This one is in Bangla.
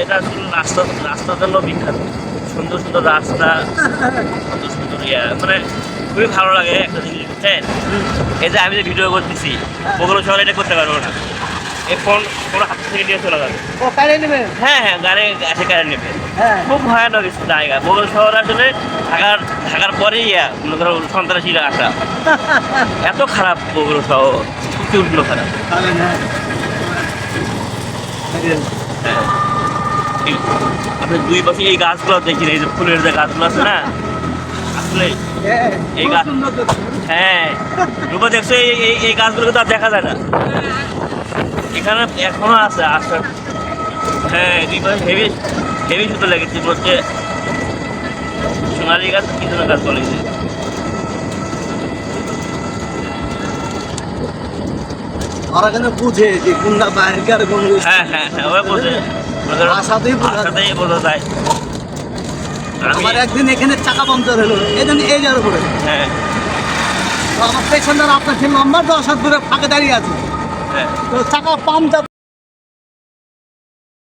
এটা আসলে রাস্তার জন্য বিখ্যাত। সুন্দর সুন্দর রাস্তা, সুন্দর সুন্দর মানে খুবই ভালো লাগে একটা জিনিস, বুঝছেন? এই যে আমি যে ভিডিও করতেছি, বগুড়া শহরে এটা করতে পারবো না। এই ফোন হাত থেকে নিয়ে চলে যাবে। হ্যাঁ হ্যাঁ, গাড়ি এসে গাড়ি নেবে। খুব ভয়ানক কিছু জায়গা বগুড়া শহর। আসলে ঢাকার পরেই মনে করো সন্ত্রাসীরা আসা। এত খারাপ বগুড়া শহর, প্রচুর খারাপ। হ্যাঁ, আপনি দুই পাশে এই গাছগুলো দেখেন, এই যে ফুলের যে গাছগুলো আছে না, আসলে এই গাছ, হ্যাঁ রূপা দেখছো, এই গাছগুলো তো আর দেখা যায় না, এখানে এখনো আছে আসার। হ্যাঁ, দুই পাশে হেভি হেভি সুতো লেগেছে, বলছে সোনালি গাছ কি ধরনের গাছ বলে। ওরা কেন বুঝে যে কোনটা বাইরেকার কোন। হ্যাঁ হ্যাঁ হ্যাঁ, ওরা বোঝে, আশাতেই বোঝা যায়। আমার একদিন এখানে চাকা পাংচার হলো, এই জন্য এই যাওয়ার উপরে। হ্যাঁ তো আমার পেছনদার আপনার সেই নাম্বার 10 হাত দূরে ফাঁকে দাঁড়িয়ে আছে, হ্যাঁ তো চাকা পাংচার